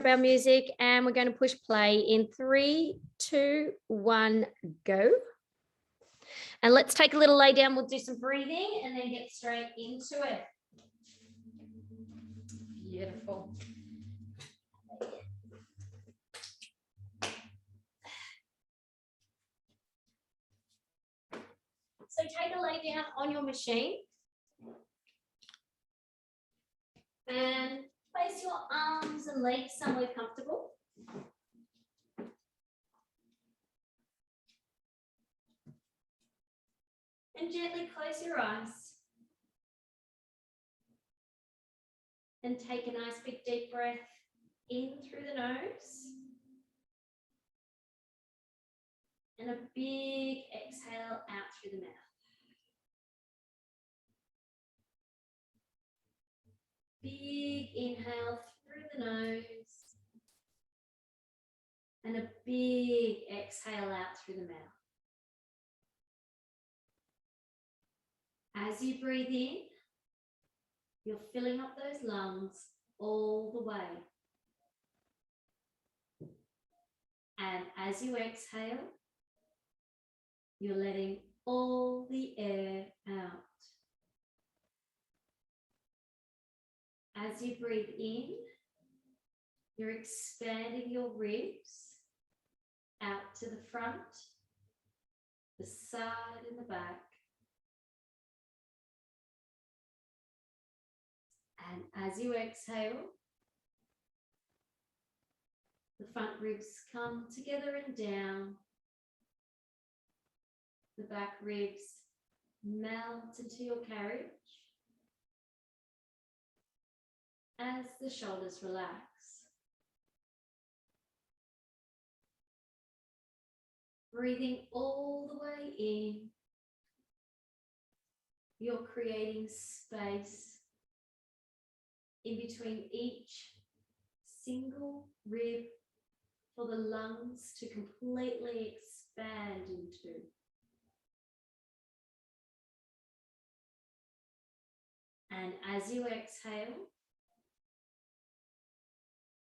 our music and we're going to push play in 3, 2, 1, go. And let's take a little lay down. We'll do some breathing and then get straight into it. Beautiful. So take a lay down on your machine and place your arms and legs somewhere comfortable. And gently close your eyes. And take a nice big deep breath in through the nose. And a big exhale out through the mouth. Big inhale through the nose. And a big exhale out through the mouth. As you breathe in, you're filling up those lungs all the way. And as you exhale, you're letting all the air out. As you breathe in, you're expanding your ribs out to the front, the side and the back. And as you exhale, the front ribs come together and down. The back ribs melt into your carriage as the shoulders relax. Breathing all the way in, you're creating space in between each single rib for the lungs to completely expand into. And as you exhale,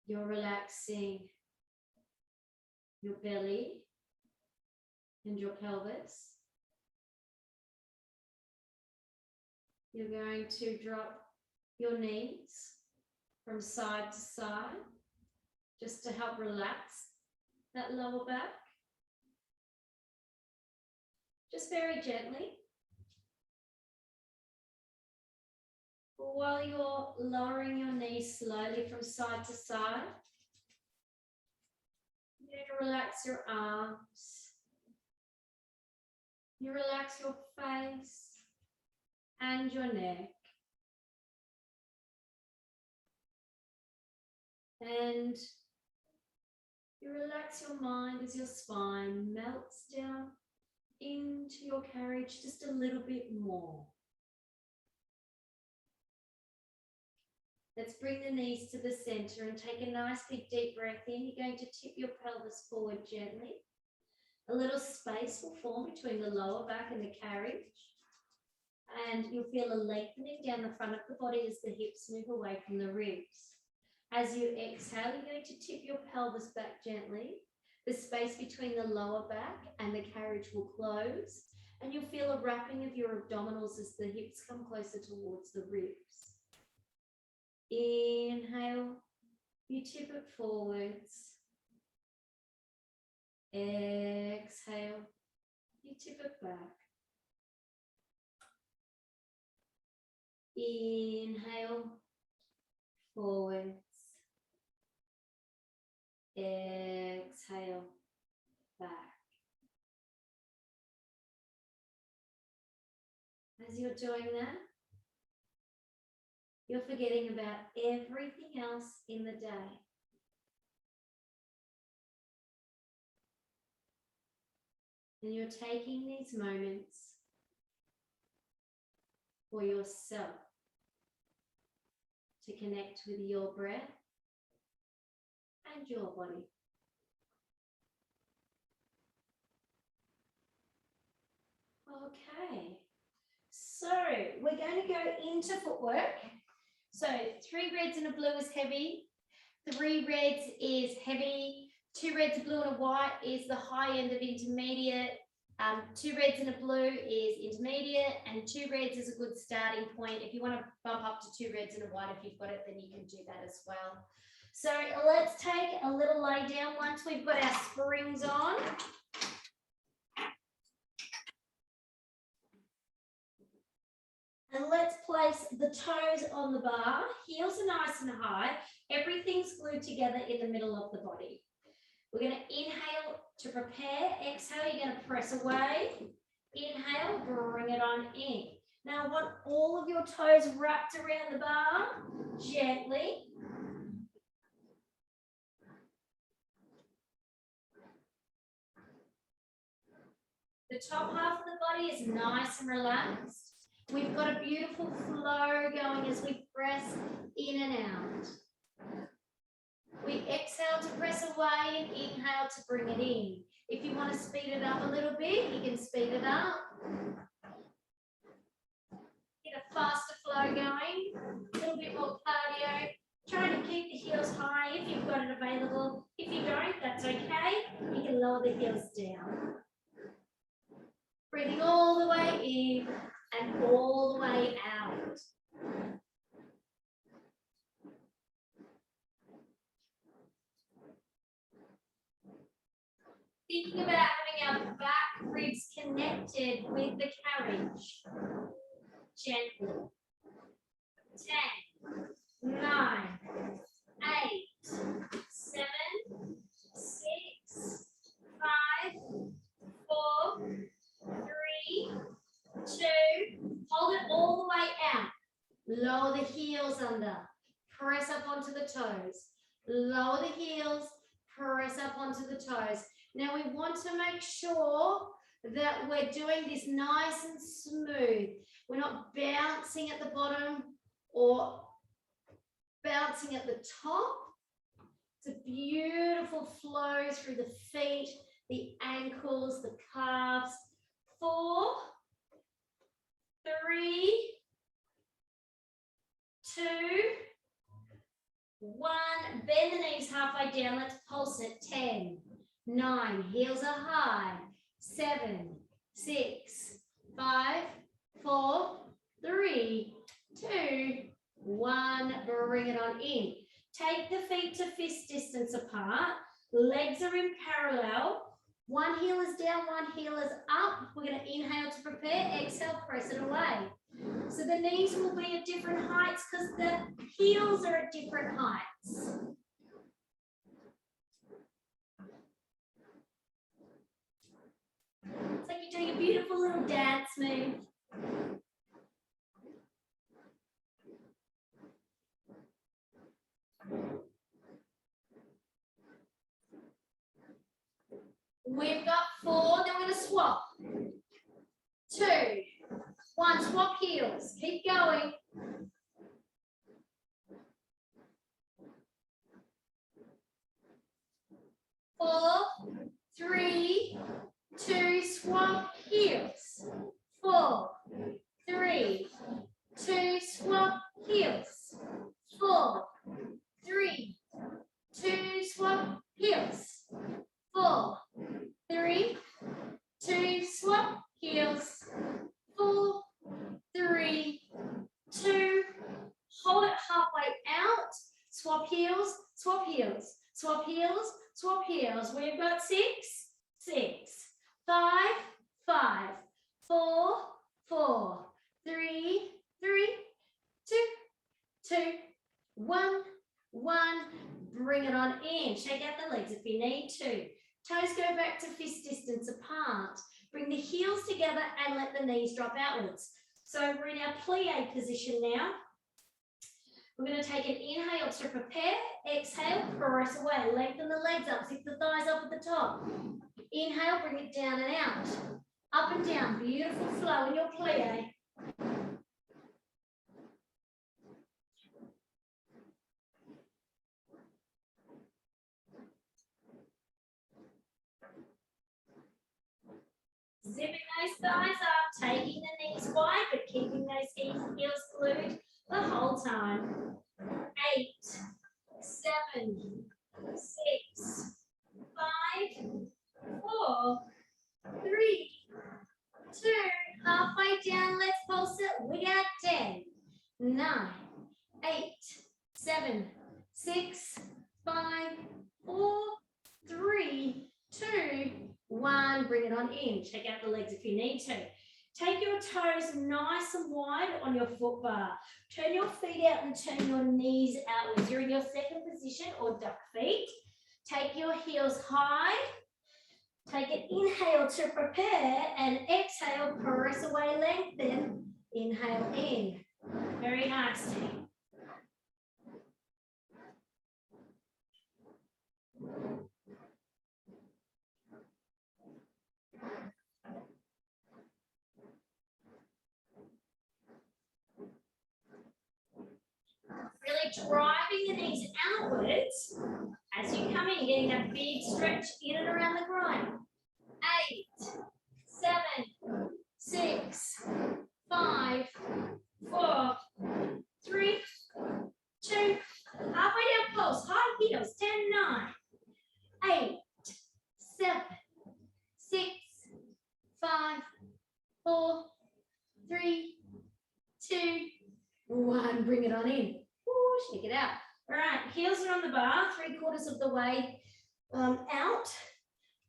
you're relaxing your belly and your pelvis. You're going to drop your knees from side to side just to help relax that lower back. Just very gently. While you're lowering your knees slowly from side to side, you're going to relax your arms. You relax your face and your neck. And you relax your mind as your spine melts down into your carriage just a little bit more. Let's bring the knees to the center and take a nice big deep breath in. You're going to tip your pelvis forward gently. A little space will form between the lower back and the carriage. And you'll feel a lengthening down the front of the body as the hips move away from the ribs. As you exhale, you're going to tip your pelvis back gently. The space between the lower back and the carriage will close. And you'll feel a wrapping of your abdominals as the hips come closer towards the ribs. Inhale, you tip it forwards. Exhale, you tip it back. Inhale, forwards. Exhale, back. As you're doing that, you're forgetting about everything else in the day. And you're taking these moments for yourself to connect with your breath and your body. Okay, so we're going to go into footwork. So 3 reds and a blue is heavy, 3 reds is heavy. 2 reds, a blue and a white is the high end of intermediate. 2 reds and a blue is intermediate, and 2 reds is a good starting point. If you want to bump up to 2 reds and a white, if you've got it, then you can do that as well. So let's take a little lay down once we've got our springs on. And let's place the toes on the bar. Heels are nice and high. Everything's glued together in the middle of the body. We're going to inhale to prepare. Exhale, you're going to press away. Inhale, bring it on in. Now I want all of your toes wrapped around the bar, gently. The top half of the body is nice and relaxed. We've got a beautiful flow going as we press in and out. We exhale to press away and inhale to bring it in. If you want to speed it up a little bit, you can speed it up. Get a faster flow going, a little bit more cardio. Try to keep the heels high if you've got it available. If you don't, that's okay. You can lower the heels down. Breathing all the way in and all the way out. Thinking about having our back ribs connected with the carriage. Gently. 10, 9, 8, 7, 6, 5, 4, 3, 2, hold it all the way out. Lower the heels under. Press up onto the toes. Lower the heels, press up onto the toes. Now we want to make sure that we're doing this nice and smooth. We're not bouncing at the bottom or bouncing at the top. It's a beautiful flow through the feet, the ankles, the calves. 4, 3, 2, 1. Bend the knees halfway down. Let's pulse it. 10, 9. Heels are high. 7, 6, 5, 4, 3, 2, 1. Bring it on in. Take the feet to fist distance apart. Legs are in parallel. One heel is down, one heel is up. We're going to inhale to prepare. Exhale, press it away. So the knees will be at different heights because the heels are at different heights. It's like you're doing a beautiful little dance move. We've got 4, then we're going to swap. 2, 1, swap heels. Keep going. 4, 3, 2, swap heels. 4, 3, 2, swap heels. 4, 3, 2, swap heels. 4, 3, 2, swap heels. 4, 3, 2, hold it halfway out. Swap heels, swap heels, swap heels, swap heels. We've got 6, 6, 5, 5, 4, 4, 3, 3, 2, 2, 1, 1. Bring it on in. Shake out the legs if you need to. Toes go back to fist distance apart. Bring the heels together and let the knees drop outwards. So we're in our plie position now. We're going to take an inhale to prepare. Exhale, press away. Lengthen the legs up. Zip the thighs up at the top. Inhale, bring it down and out. Up and down. Beautiful flow in your plie. Zipping those thighs up, taking the knees wide, but keeping those heels glued the whole time. 8, 7, 6, 5, 4, 3, 2, halfway down, let's pulse it. We got 10, 9, 8, 7, 6, 5, 4, 3, 2, 1. Bring it on in. Check out the legs if you need to. Take your toes nice and wide on your foot bar. Turn your feet out and turn your knees outwards. You're in your second position or duck feet. Take your heels high. Take an inhale to prepare and exhale, press away, lengthen. Inhale in. Very nice, team. Really driving the knees outwards as you come in, getting that big stretch in and around the groin. 8, 7, 6, 5, 4, 3, 2, halfway down pulse, high heels, 10, 9, 8, 7, 6, 5, 4, 3, 2, 1. Bring it on in. Ooh, shake it out. All right, heels are on the bar, 3/4 of the way out.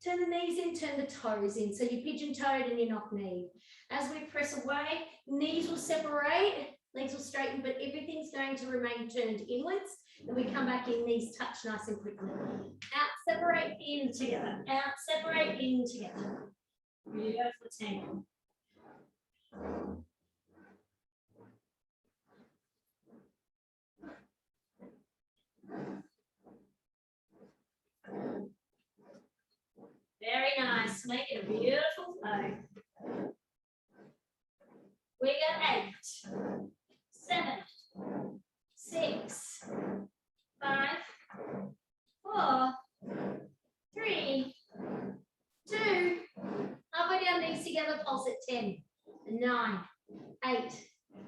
Turn the knees in, turn the toes in. So you're pigeon-toed and you're knock-kneed. As we press away, knees will separate, legs will straighten, but everything's going to remain turned inwards. And we come back in, knees touch nice and quickly. Out, separate, in, together. Out, separate, in, together. Beautiful team. Very nice. Make it a beautiful flow. We got 8, 7, 6, 5, 4, 3, 2. Halfway down, knees together, pulse at 10, 9, 8,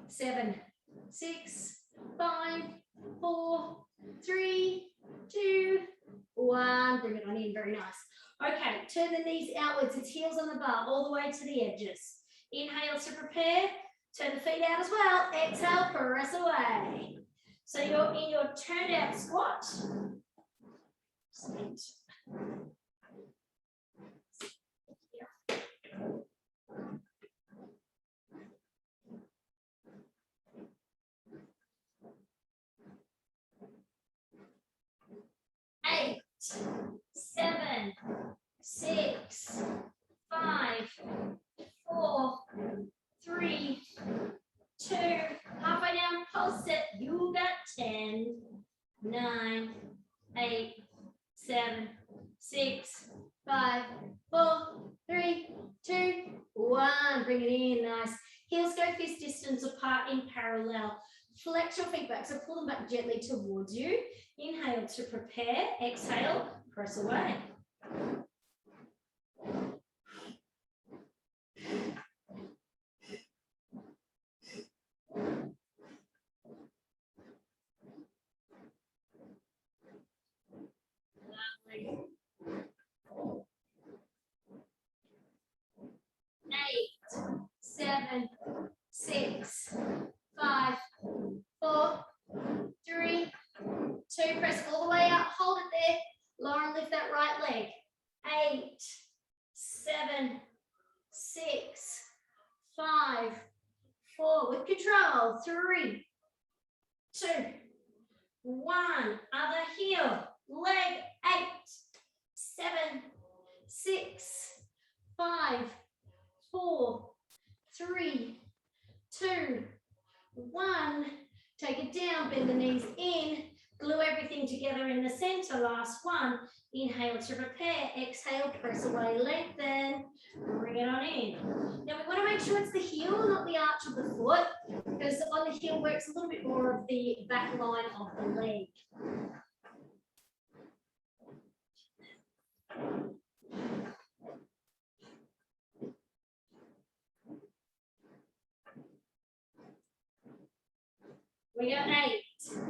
7, 6, 5, 4, 3, 2, 1. Bring it on in. Very nice. Okay, turn the knees outwards. It's heels on the bar, all the way to the edges. Inhale to prepare. Turn the feet out as well. Exhale, press away. So you're in your turned out squat. Eight, 7, 6, 5, 4, 3, 2. Halfway down, pulse it. You got 10, 9, 8, 7, 6, 5, 4, 3, 2, 1. Bring it in. Nice. Heels go fist distance apart in parallel. Flex your feet back, so pull them back gently towards you. Inhale to prepare. Exhale, press away. Lovely. 8, 7, 6, 5, 4, 3, 2. Press all the way up. Hold it there. Lower and lift that right leg. 8, 7, 6, 5, 4. With control. 3, 2, 1. Other heel. Leg. 8, 7, 6, 5, 4, 3, 2, 1. Take it down, bend the knees in, glue everything together in the center. Last one. Inhale to prepare, exhale, press away, lengthen, bring it on in. Now we want to make sure it's the heel, not the arch of the foot, because on the heel works a little bit more of the back line of the leg. We got 8, 7,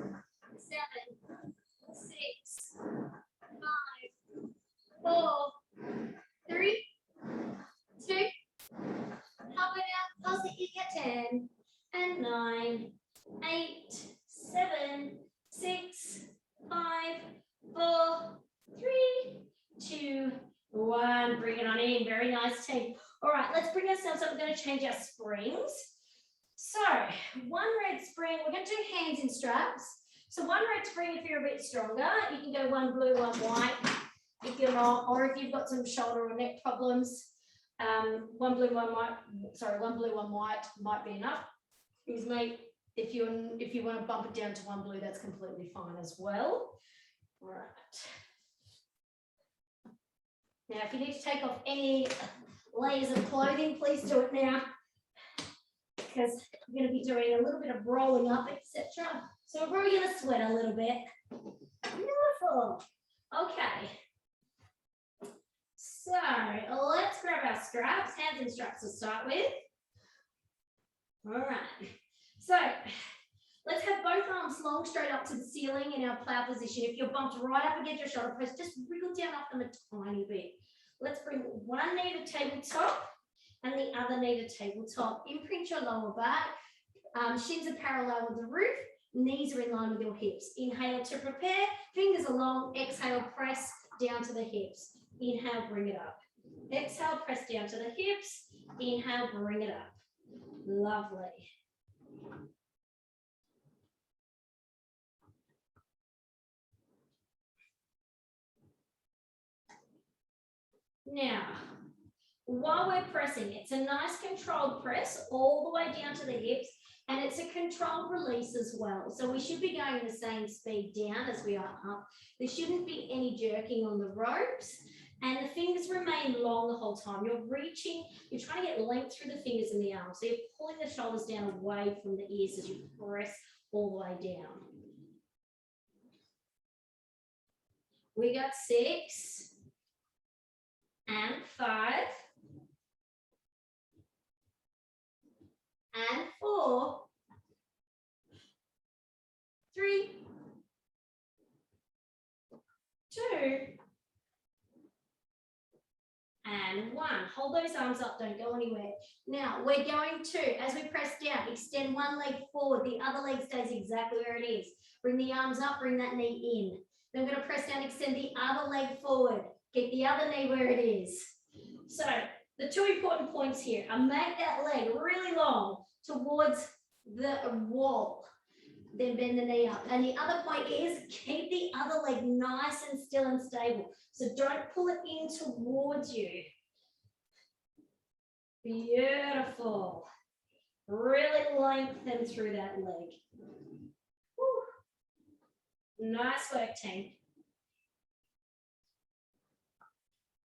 4, 3, 2, 1. Bring it on in. Very nice, team. All right, let's bring ourselves up. We're going to change our springs. So, one red spring. We're going to do hands in straps. So, one red spring if you're a bit stronger. You can go one blue, one white. If you're not, or if you've got some shoulder or neck problems, one blue, one white might be enough. Excuse me. If you want to bump it down to one blue, that's completely fine as well. All right. Now, if you need to take off any layers of clothing, please do it now, because we're going to be doing a little bit of rolling up, etc. So we're probably going to sweat a little bit. Beautiful. Okay. So let's grab our straps, hands and straps to start with. All right. So let's have both arms long straight up to the ceiling in our plow position. If you're bumped right up against your shoulder press, just wriggle down off them a tiny bit. Let's bring one knee to tabletop and the other knee to tabletop. Imprint your lower back. Shins are parallel with the roof. Knees are in line with your hips. Inhale to prepare. Fingers are long. Exhale, press down to the hips. Inhale, bring it up. Exhale, press down to the hips. Inhale, bring it up. Lovely. Now, while we're pressing, it's a nice controlled press all the way down to the hips, and it's a controlled release as well. So we should be going the same speed down as we are up. There shouldn't be any jerking on the ropes, and the fingers remain long the whole time. You're reaching, you're trying to get length through the fingers and the arms. So you're pulling the shoulders down away from the ears as you press all the way down. We got 6 and 5 and 4, 3, 2, and 1. Hold those arms up, don't go anywhere. Now, we're going to, as we press down, extend one leg forward, the other leg stays exactly where it is. Bring the arms up, bring that knee in. Then we're going to press down, extend the other leg forward. Keep the other knee where it is. So, the two important points here are make that leg really long towards the wall. Then bend the knee up. And the other point is keep the other leg nice and still and stable. So don't pull it in towards you. Beautiful. Really lengthen through that leg. Woo. Nice work, team.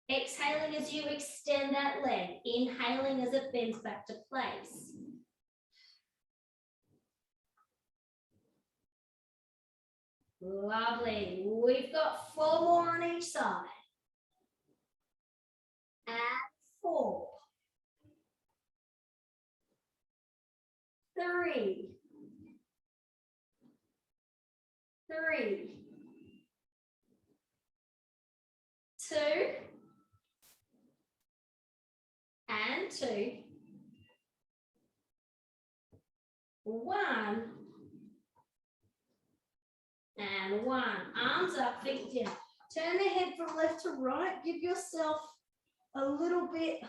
Exhaling as you extend that leg. Inhaling as it bends back to place. Lovely. We've got 4 more on each side. And 4. 3. 3. 2. And 2. 1. And 1. Arms up, feet down. Turn the head from left to right. Give yourself a little bit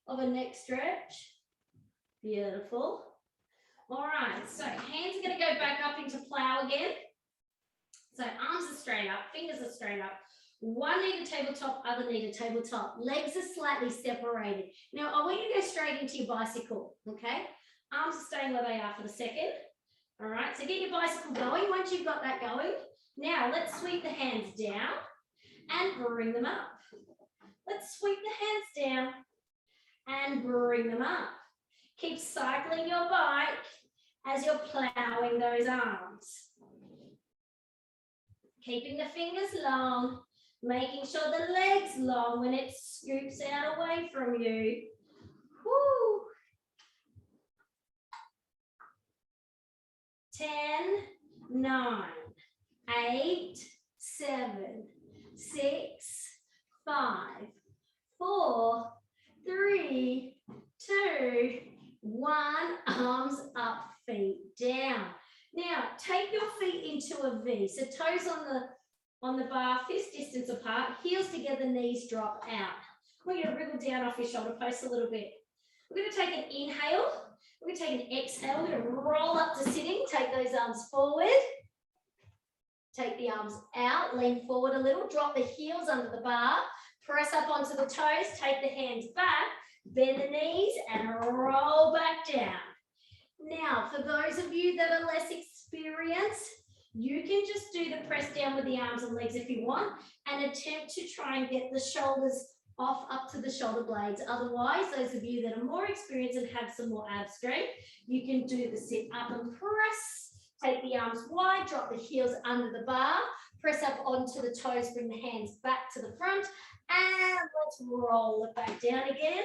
of a neck stretch. Beautiful. All right, so hands are going to go back up into plow again. So arms are straight up, fingers are straight up. One knee to tabletop, other knee to tabletop. Legs are slightly separated. Now, I want you to go straight into your bicycle, okay? Arms are staying where they are for the second. All right, so get your bicycle going. Once you've got that going, now let's sweep the hands down and bring them up. Let's sweep the hands down and bring them up. Keep cycling your bike as you're plowing those arms. Keeping the fingers long, making sure the leg's long when it scoops out away from you. Woo. 10, 9, 8, 7, 6, 5, 4, 3, 2, 1. Arms up, feet down. Now, take your feet into a V. So toes on the bar, fist distance heels together, knees drop out. We're going to wriggle down off your shoulder post a little bit. We're going to take an inhale. We're going to take an exhale. We're going to roll up to sitting. Take those arms forward. Take the arms out. Lean forward a little. Drop the heels under the bar. Press up onto the toes. Take the hands back. Bend the knees and roll back down. Now, for those of you that are less experienced, you can just do the press down with the arms and legs if you want and attempt to try and get the shoulders off up to the shoulder blades. Otherwise, those of you that are more experienced and have some more ab strength, you can do the sit up and press. Take the arms wide, drop the heels under the bar, press up onto the toes, bring the hands back to the front, and let's roll it back down again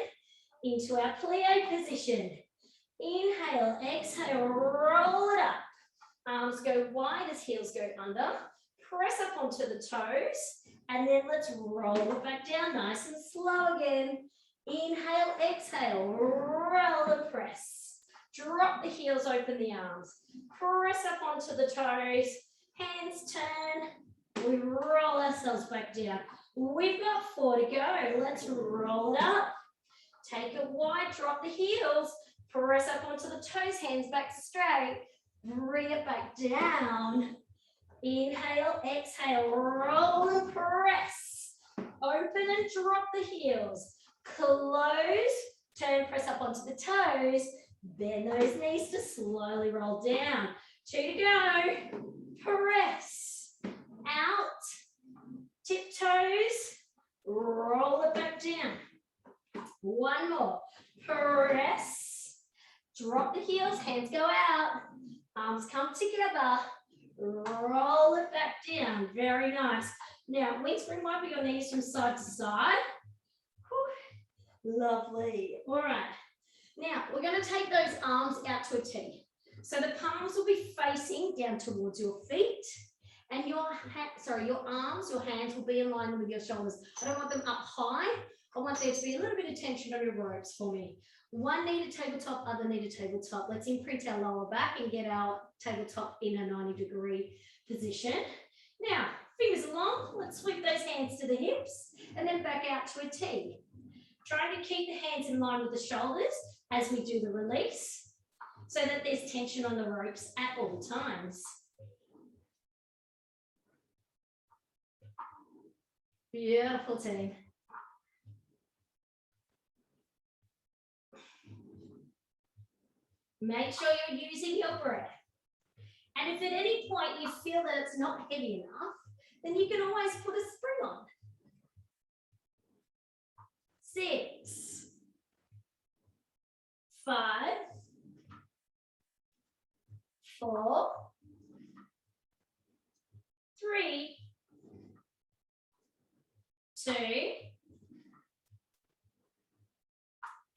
into our plie position. Inhale, exhale, roll it up. Arms go wide as heels go under. Press up onto the toes. And then let's roll it back down nice and slow again. Inhale, exhale, roll and press. Drop the heels, open the arms. Press up onto the toes. Hands turn. We roll ourselves back down. We've got 4 to go. Let's roll it up. Take it wide, drop the heels. Press up onto the toes, hands back straight. Bring it back down. Inhale, exhale, roll and press. Open and drop the heels. Close, turn, press up onto the toes. Bend those knees to slowly roll down. 2 to go. Press. Out. Tiptoes. Roll it back down. 1 more. Press. Drop the heels, hands go out. Arms come together. Roll it back down. Very nice. Now, wing spring might be your knees from side to side. Whew. Lovely. All right. Now, we're going to take those arms out to a T. So the palms will be facing down towards your feet. And your arms, your hands will be in line with your shoulders. I don't want them up high. I want there to be a little bit of tension on your ropes for me. One knee to tabletop, other knee to tabletop. Let's imprint our lower back and get our tabletop in a 90-degree position. Now, fingers along. Let's sweep those hands to the hips and then back out to a T. Trying to keep the hands in line with the shoulders as we do the release so that there's tension on the ropes at all times. Beautiful, team. Make sure you're using your breath. And if at any point you feel that it's not heavy enough, then you can always put a spring on. 6, 5, 4, 3, 2,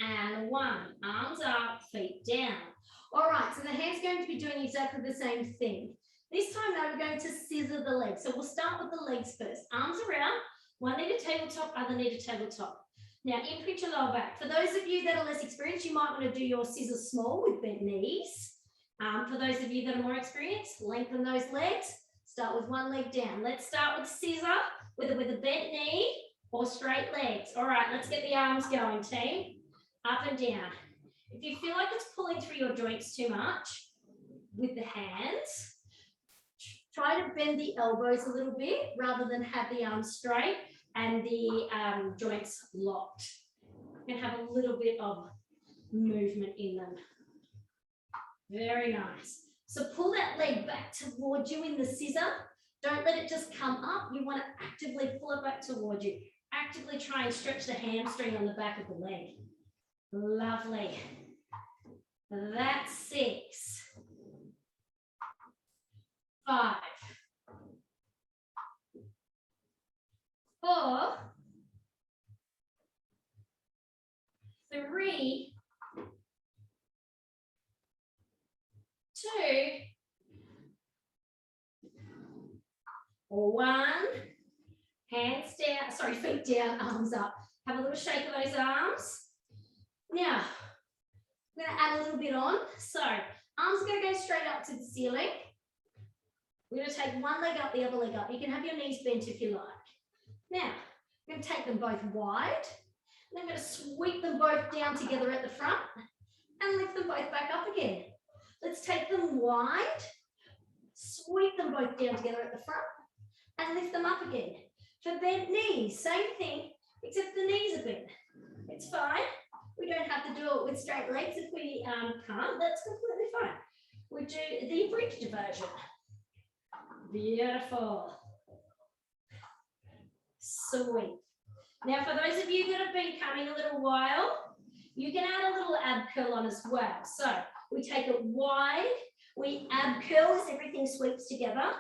and 1. Arms up, feet down. All right, so the hand's going to be doing exactly the same thing. This time now we're going to scissor the legs. So we'll start with the legs first. Arms around, one knee to tabletop, other knee to tabletop. Now imprint your lower back. For those of you that are less experienced, you might want to do your scissors small with bent knees. For those of you that are more experienced, lengthen those legs. Start with one leg down. Let's start with scissor, whether with a bent knee or straight legs. All right, let's get the arms going, team. Up and down. If you feel like it's pulling through your joints too much with the hands, try to bend the elbows a little bit rather than have the arms straight and the joints locked. You can have a little bit of movement in them. Very nice. So pull that leg back towards you in the scissor. Don't let it just come up. You want to actively pull it back towards you. Actively try and stretch the hamstring on the back of the leg. Lovely. That's 6, 5, 4, 3, 2, 1. Hands down, feet down, arms up. Have a little shake of those arms. Now, I'm going to add a little bit on. So, arms are going to go straight up to the ceiling. We're going to take one leg up, the other leg up. You can have your knees bent if you like. Now, I'm going to take them both wide. And I'm going to sweep them both down together at the front and lift them both back up again. Let's take them wide, sweep them both down together at the front and lift them up again. For bent knees, same thing, except the knees are bent. It's fine. We don't have to do it with straight legs if we can't. That's completely fine. We do the bridged version. Beautiful. Sweet. Now, for those of you that have been coming a little while, you can add a little ab curl on as well. So we take it wide, we ab curl as everything sweeps together,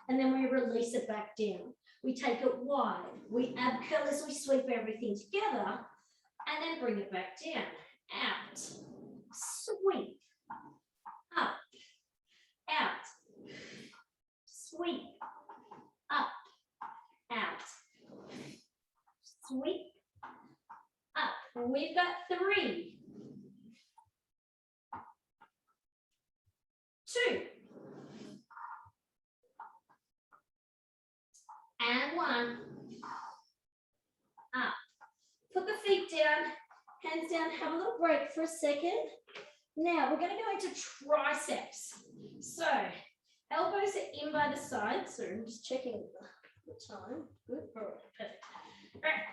and then we release it back down. We take it wide, we ab curl as we sweep everything together, and then bring it back down. Out, sweep, up, out, sweep, up, out, sweep, up. We've got 3, 2, and 1. Up. Put the feet down, hands down, have a little break for a second. Now we're going to go into triceps. So elbows are in by the side. So I'm just checking the time. Good. All right, perfect. All right.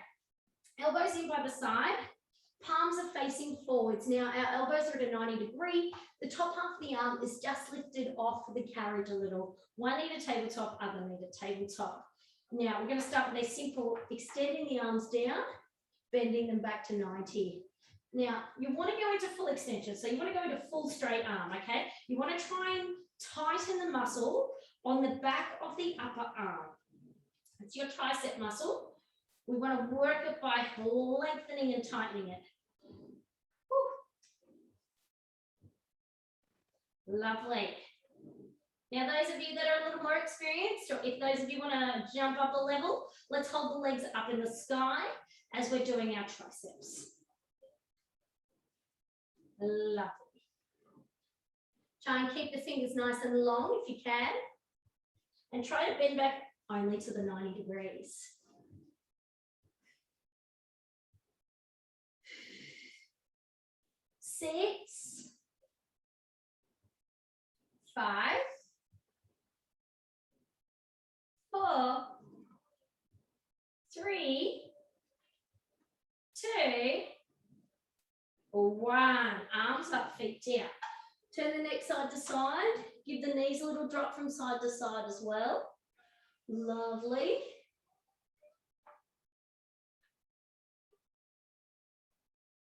Elbows in by the side. Palms are facing forwards. Now our elbows are at a 90 degree. The top half of the arm is just lifted off the carriage a little. One knee to tabletop, other knee to tabletop. Now we're going to start with a simple extending the arms down, bending them back to 90. Now you want to go into full extension. So you want to go into full straight arm, okay? You want to try and tighten the muscle on the back of the upper arm. It's your tricep muscle. We want to work it by lengthening and tightening it. Whew. Lovely. Now, those of you that are a little more experienced, or if those of you want to jump up a level, let's hold the legs up in the sky as we're doing our triceps. Lovely. Try and keep the fingers nice and long if you can. And try to bend back only to the 90 degrees. 6, 5, 4, 3, 2, 1. Arms up, feet down. Turn the neck side to side. Give the knees a little drop from side to side as well. Lovely.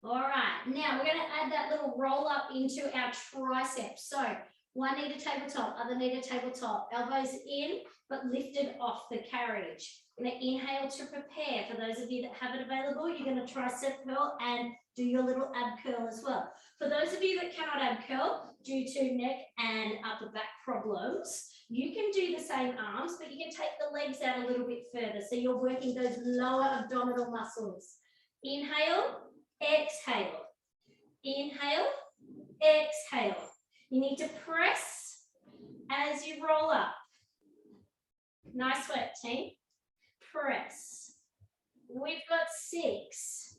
All right, now we're going to add that little roll up into our triceps. So one knee to tabletop, other knee to tabletop, elbows in, but lifted off the carriage. We're going to inhale to prepare. For those of you that have it available, you're going to tricep curl and do your little ab curl as well. For those of you that cannot ab curl due to neck and upper back problems, you can do the same arms, but you can take the legs out a little bit further. So you're working those lower abdominal muscles. Inhale, exhale. Inhale, exhale. You need to press as you roll up. Nice work, team. Press. We've got 6,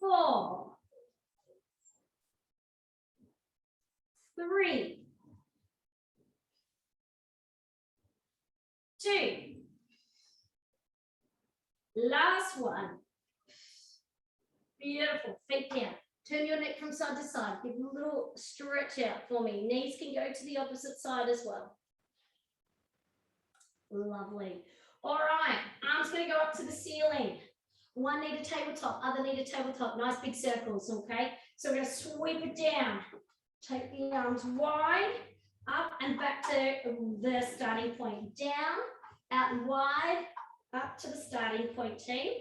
4, 3, 2. Last one. Beautiful. Feet down. Turn your neck from side to side. Give a little stretch out for me. Knees can go to the opposite side as well. Lovely. All right. Arms going to go up to the ceiling. One knee to tabletop, other knee to tabletop. Nice big circles, okay? So we're going to sweep it down. Take the arms wide, up and back to the starting point. Down, out and wide, up to the starting point, team.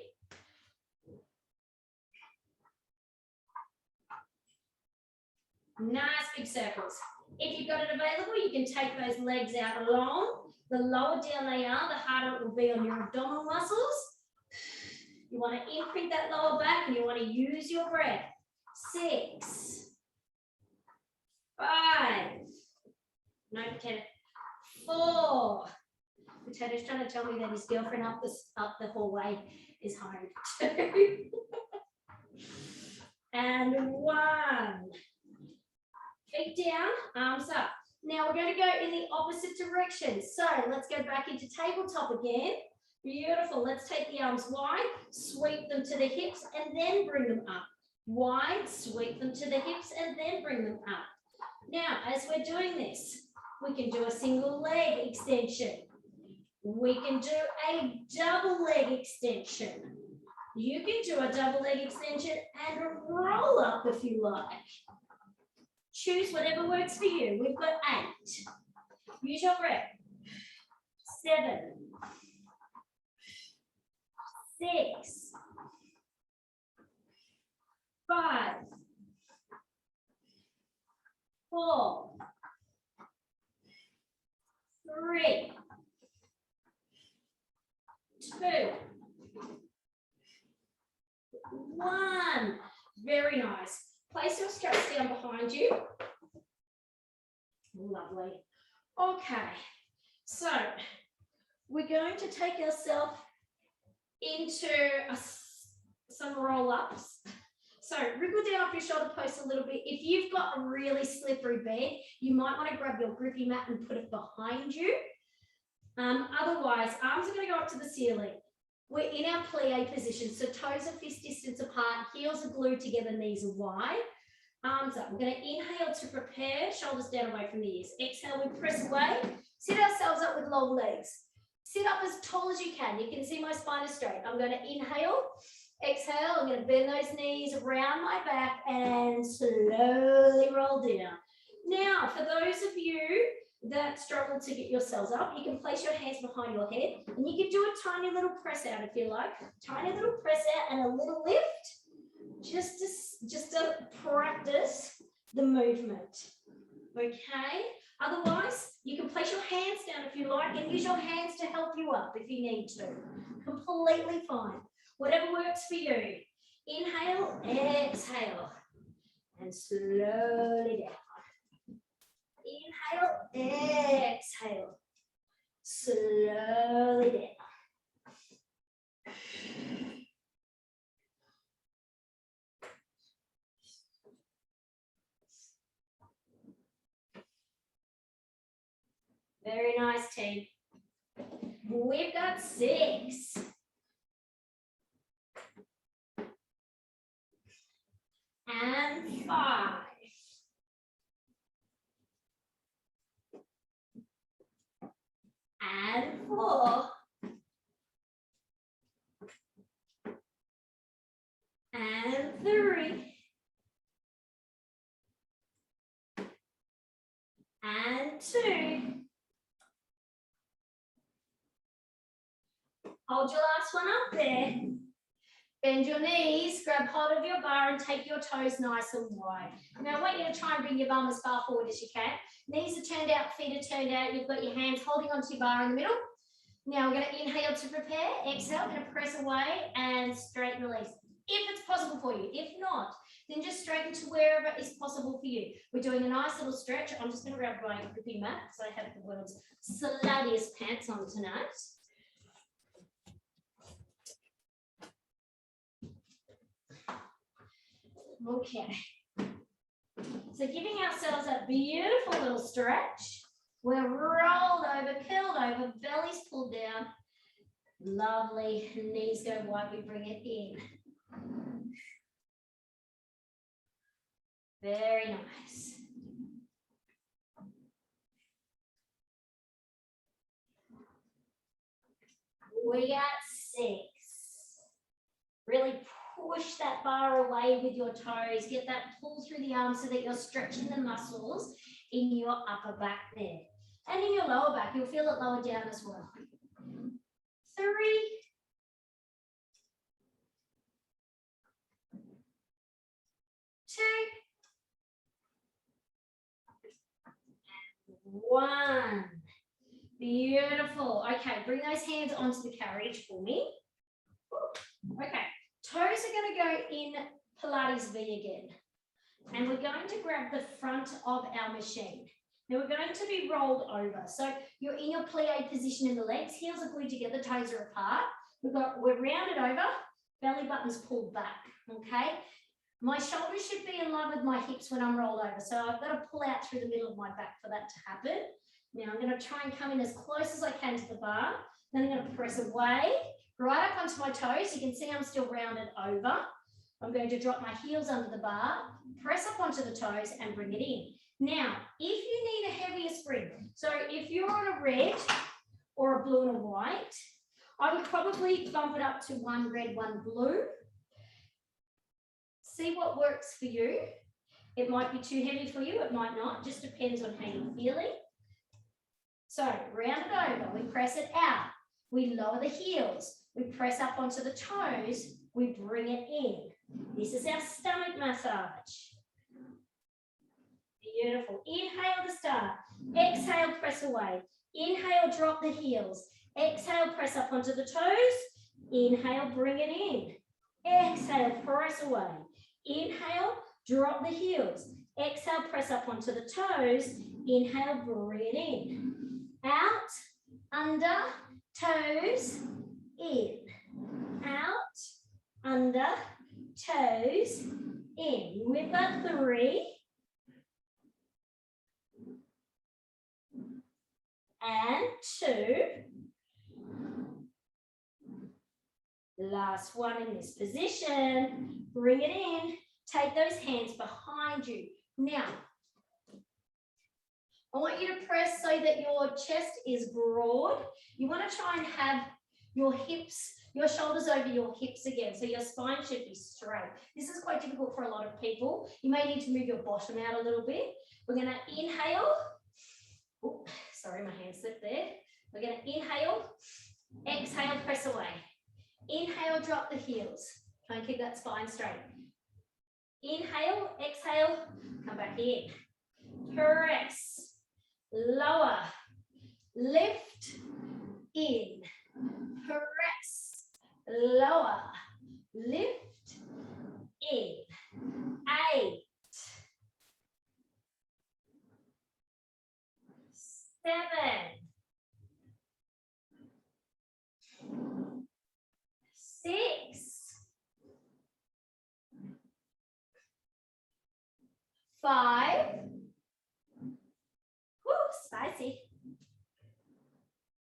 Nice big circles. If you've got it available, you can take those legs out long. The lower down they are, the harder it will be on your abdominal muscles. You want to imprint that lower back and you want to use your breath. 6, 5, no, 10, 4. We're Potato's trying to tell me that his girlfriend up the hallway is home too. And 1. Feet down, arms up. Now we're going to go in the opposite direction. So let's go back into tabletop again. Beautiful. Let's take the arms wide, sweep them to the hips, and then bring them up. Wide, sweep them to the hips, and then bring them up. Now, as we're doing this, we can do a single leg extension. We can do a double leg extension. You can do a double leg extension and a roll up if you like. Choose whatever works for you. We've got 8. Use your breath. 7. 6. 5. 4. 3. 2. 1. Very nice. Place your straps down behind you. Lovely. Okay, so we're going to take ourselves into some roll-ups. So wriggle down off your shoulder post a little bit. If you've got a really slippery bed, you might want to grab your grippy mat and put it behind you. Otherwise, arms are going to go up to the ceiling. We're in our plie position, so toes are fist distance apart, heels are glued together, knees are wide. Arms up. We're going to inhale to prepare, shoulders down away from the ears. Exhale, we press away. Sit ourselves up with long legs. Sit up as tall as you can. You can see my spine is straight. I'm going to inhale, exhale. I'm going to bend those knees around my back and slowly roll down. Now, for those of you that struggle to get yourselves up, you can place your hands behind your head and you can do a tiny little press out if you like. Tiny little press out and a little lift, just to practice the movement. Okay? Otherwise, you can place your hands down if you like and use your hands to help you up if you need to. Completely fine. Whatever works for you. Inhale, exhale, and slowly down. Inhale, exhale, slowly down. Very nice, team. We've got 6. And 5. And 4. And 3. And 2. Hold your last one up there. Bend your knees, grab hold of your bar and take your toes nice and wide. Now I want you to try and bring your bum as far forward as you can. Knees are turned out, feet are turned out. You've got your hands holding onto your bar in the middle. Now we're going to inhale to prepare. Exhale, we're going to press away and straighten release. If it's possible for you. If not, then just straighten to wherever is possible for you. We're doing a nice little stretch. I'm just going to grab my grippy mat because I have the world's sluttiest pants on tonight. Okay, so giving ourselves a beautiful little stretch. We're rolled over, curled over, belly's pulled down. Lovely, knees go wide, we bring it in. Very nice. We got 6. Really push that bar away with your toes. Get that pull through the arms so that you're stretching the muscles in your upper back there. And in your lower back, you'll feel it lower down as well. 3. 2. 1. Beautiful. Okay, bring those hands onto the carriage for me. Okay, toes are going to go in Pilates V again. And we're going to grab the front of our machine. Now we're going to be rolled over. So you're in your plie position in the legs, heels are glued together, toes are apart. We're rounded over, belly button's pulled back, okay? My shoulders should be in line with my hips when I'm rolled over. So I've got to pull out through the middle of my back for that to happen. Now I'm going to try and come in as close as I can to the bar. Then I'm going to press away, right up onto my toes. You can see I'm still rounded over. I'm going to drop my heels under the bar, press up onto the toes and bring it in. Now, if you need a heavier spring, so if you're on a red or a blue and a white, I would probably bump it up to 1 red, 1 blue. See what works for you. It might be too heavy for you, it might not, just depends on how you're feeling. So round it over, we press it out, we lower the heels, we press up onto the toes, we bring it in. This is our stomach massage. Beautiful. Inhale to start. Exhale, press away. Inhale, drop the heels. Exhale, press up onto the toes. Inhale, bring it in. Exhale, press away. Inhale, drop the heels. Exhale, press up onto the toes. Inhale, bring it in. Out, under, toes, in. Out, under, toes, in. We've got 3. And 2. Last one in this position. Bring it in. Take those hands behind you. Now, I want you to press so that your chest is broad. You want to try and have your hips, your shoulders over your hips again. So your spine should be straight. This is quite difficult for a lot of people. You may need to move your bottom out a little bit. We're going to inhale. Oops, sorry, my hand slipped there. We're going to inhale, exhale, press away. Inhale, drop the heels. Try and keep that spine straight. Inhale, exhale, come back in. Press, lower, lift, in. Press, lower, lift, in. 8, 7, 6, 5, whoo, spicy,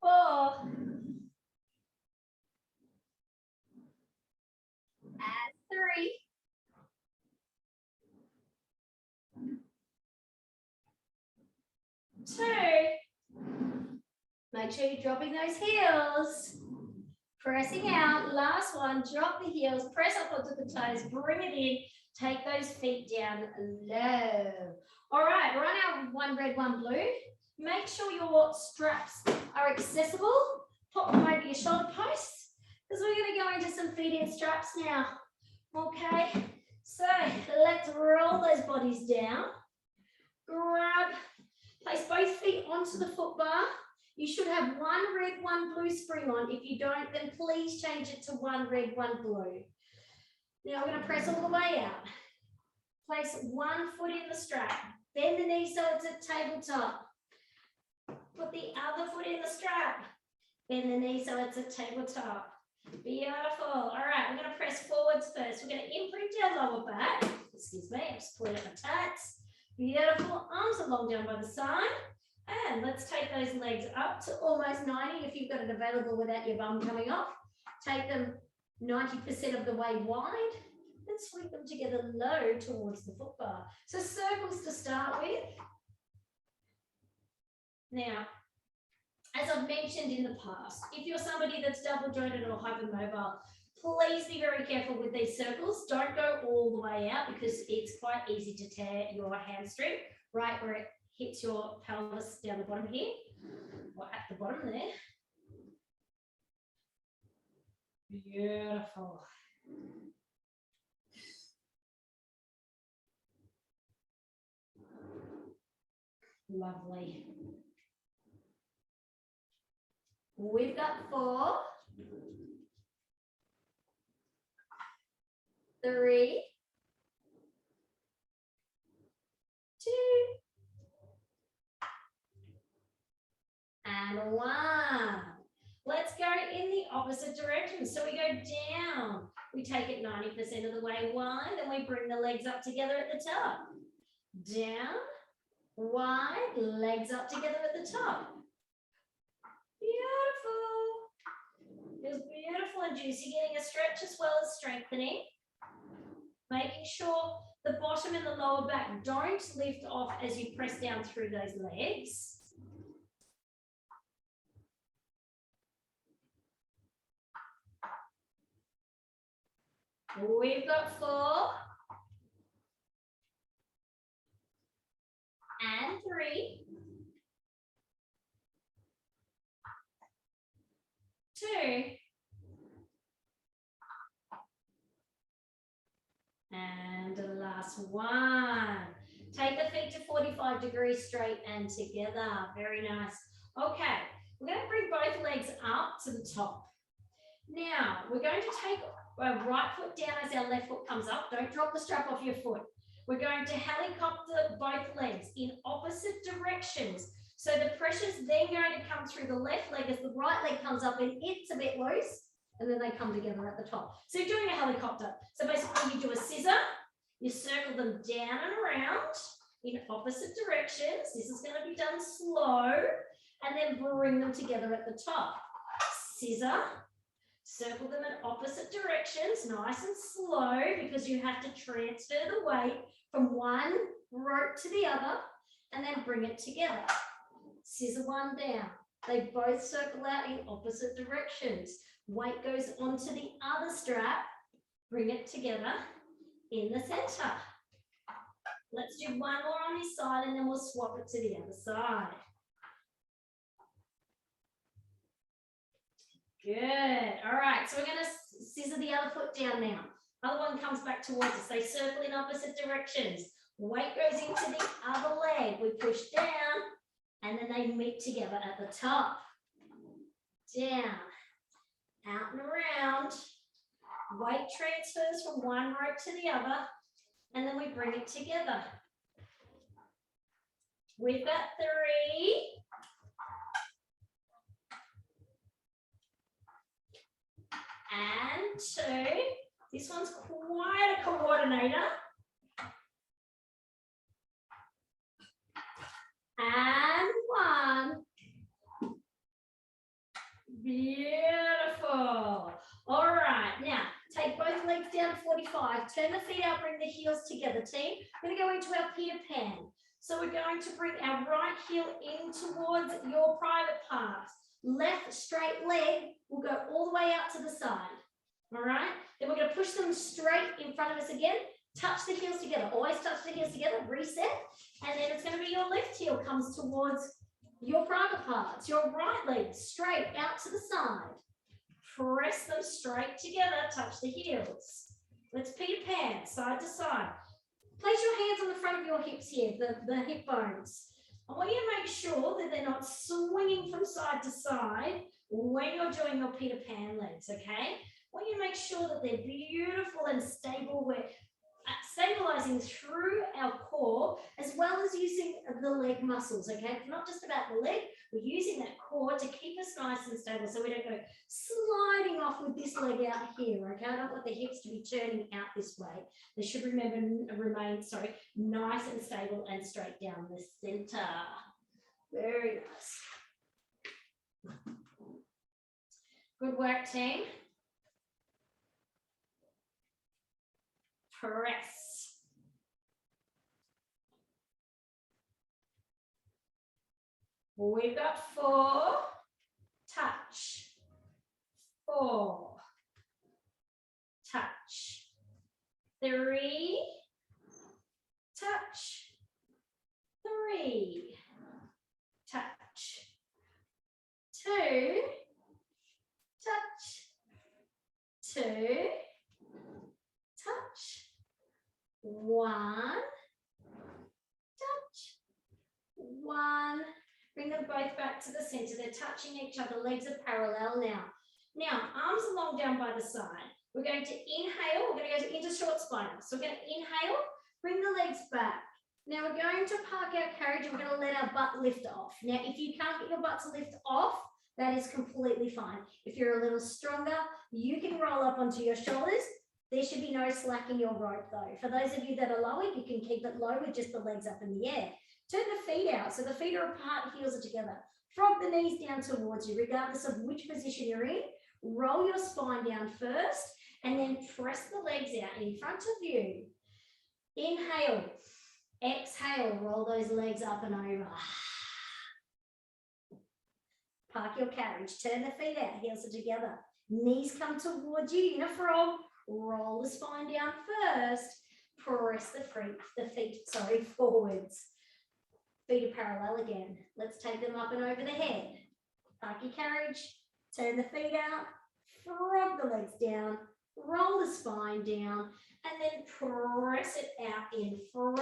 4, and 3, 2. Make sure you're dropping those heels. Pressing out. Last one. Drop the heels. Press up onto the toes. Bring it in. Take those feet down low. All right. We're on our 1 red, 1 blue. Make sure your straps are accessible. Pop them over your shoulder posts because we're going to go into some feet-in straps now. Okay. So let's roll those bodies down. Grab. Place both feet onto the foot bar. You should have 1 red, 1 blue spring on. If you don't, then please change it to 1 red, 1 blue. Now I'm going to press all the way out. Place 1 foot in the strap. Bend the knee so it's at tabletop. Put the other foot in the strap. Bend the knee so it's at tabletop. Beautiful. All right, we're going to press forwards first. We're going to imprint our lower back. Excuse me, I'm just pulling up my tats. Beautiful. Arms are long down by the side. And let's take those legs up to almost 90 if you've got it available without your bum coming off. Take them 90% of the way wide and sweep them together low towards the foot bar. So circles to start with. Now, as I've mentioned in the past, if you're somebody that's double jointed or hypermobile, please be very careful with these circles. Don't go all the way out because it's quite easy to tear your hamstring right where it hits your pelvis down the bottom here, or at the bottom there. Beautiful. Lovely. We've got 4, 3, 2, and 1. Let's go in the opposite direction. So we go down. We take it 90% of the way wide, then we bring the legs up together at the top. Down, wide, legs up together at the top. Beautiful. Feels beautiful and juicy, getting a stretch as well as strengthening. Making sure the bottom and the lower back don't lift off as you press down through those legs. We've got 4 and 3, 2, and the last 1. Take the feet to 45 degrees straight and together. Very nice. Okay, we're going to bring both legs up to the top. Now, we're going to take our right foot down as our left foot comes up. Don't drop the strap off your foot. We're going to helicopter both legs in opposite directions. So the pressure's then going to come through the left leg as the right leg comes up and it's a bit loose, and then they come together at the top. So you're doing a helicopter. So basically you do a scissor, you circle them down and around in opposite directions. This is going to be done slow, and then bring them together at the top. Scissor, circle them in opposite directions, nice and slow, because you have to transfer the weight from one rope to the other, and then bring it together. Scissor one down. They both circle out in opposite directions. Weight goes onto the other strap, bring it together in the center. Let's do one more on this side, and then we'll swap it to the other side. Good. All right, so we're going to scissor the other foot down now. Other one comes back towards us. They circle in opposite directions. Weight goes into the other leg. We push down, and then they meet together at the top. Down, out and around. Weight transfers from one rope to the other, and then we bring it together. We've got 3. And 2. This one's quite a coordinator. And 1. Beautiful. All right, now take both legs down 45. Turn the feet out, bring the heels together, team. We're going to go into our Peter Pan. So we're going to bring our right heel in towards your private parts. Left straight leg will go all the way out to the side. All right, then we're going to push them straight in front of us again. Touch the heels together. Always touch the heels together. Reset. And then it's going to be your left heel comes towards your private parts. Your right leg straight out to the side. Press them straight together. Touch the heels. Let's Peter Pan, side to side. Place your hands on the front of your hips here, the hip bones. I want you to make sure that they're not swinging from side to side when you're doing your Peter Pan legs, okay? I want you to make sure that they're beautiful and stable. We're stabilizing through our core as well as using the leg muscles, okay? It's not just about the leg, we're using that core to keep us nice and stable so we don't go sliding off with this leg out here, okay? I don't want the hips to be turning out this way. They should remain nice and stable and straight down the center. Very nice. Good work, team. Press. We've got 4, touch, 4, touch, 3, touch, 3, touch, 2, touch, 2, touch, 1, touch, 1. Bring them both back to the center. They're touching each other. Legs are parallel now. Now, arms along down by the side. We're going to inhale. We're going to go into short spine. So we're going to inhale, bring the legs back. Now we're going to park our carriage and we're going to let our butt lift off. Now, if you can't get your butt to lift off, that is completely fine. If you're a little stronger, you can roll up onto your shoulders. There should be no slack in your rope though. For those of you that are lower, you can keep it low with just the legs up in the air. Turn the feet out. So the feet are apart, heels are together. Frog the knees down towards you, regardless of which position you're in. Roll your spine down first and then press the legs out in front of you. Inhale. Exhale, roll those legs up and over. Park your carriage, turn the feet out, heels are together. Knees come towards you in a frog. Roll the spine down first. Press the feet forwards. Feet are parallel again. Let's take them up and over the head. Park your carriage, turn the feet out, frog the legs down, roll the spine down, and then press it out in front.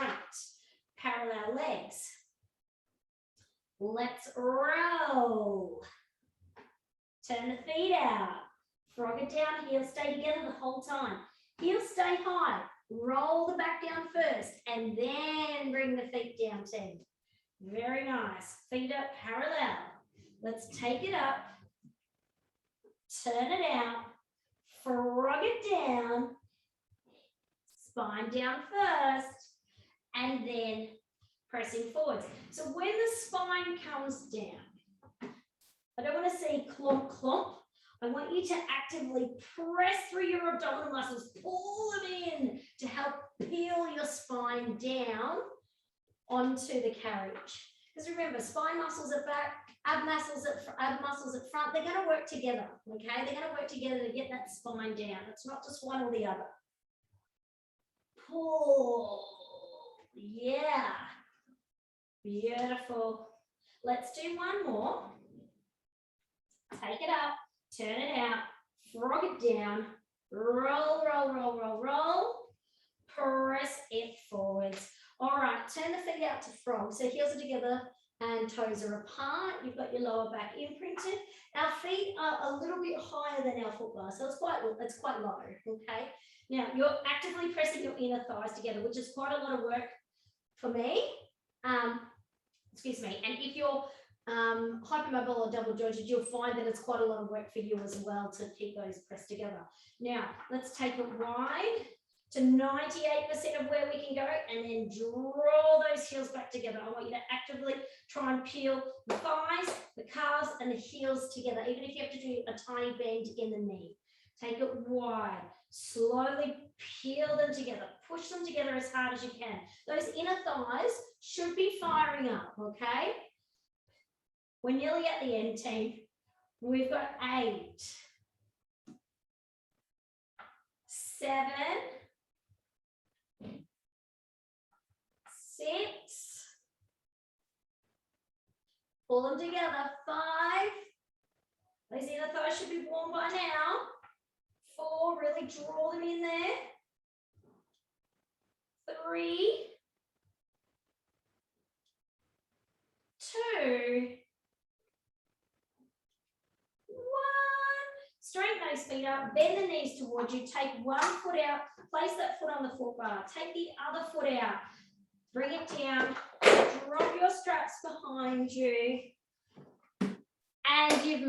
Parallel legs. Let's roll. Turn the feet out. Frog it down, heels stay together the whole time. Heels stay high. Roll the back down first and then bring the feet down too. Very nice. Feet up parallel. Let's take it up. Turn it out. Frog it down. Spine down first. And then pressing forwards. So when the spine comes down, I don't want to see clomp, clomp. I want you to actively press through your abdominal muscles, pull them in to help peel your spine down onto the carriage. Because remember, spine muscles at back, ab muscles at front, they're going to work together, okay? They're going to work together to get that spine down. It's not just one or the other. Pull. Yeah. Beautiful. Let's do one more. Take it up, turn it out, frog it down, roll, roll, roll, roll, roll, press it forwards. All right, turn the feet out to frog. So heels are together and toes are apart. You've got your lower back imprinted. Our feet are a little bit higher than our foot bar, so it's quite low, okay? Now, you're actively pressing your inner thighs together, which is quite a lot of work for me. Excuse me. And if you're hypermobile or double jointed, you'll find that it's quite a lot of work for you as well to keep those pressed together. Now, let's take it wide to 98% of where we can go and then draw those heels back together. I want you to actively try and peel the thighs, the calves, and the heels together, even if you have to do a tiny bend in the knee. Take it wide. Slowly peel them together. Push them together as hard as you can. Those inner thighs should be firing up, okay? We're nearly at the end, team. We've got 8, 7, 6. Pull them together. 5. Those inner thighs should be warm by now. 4, really draw them in there. 3, 2, 1. Straighten those feet up, bend the knees towards you, take one foot out, place that foot on the foot bar, take the other foot out, bring it down, drop your straps behind you, and you've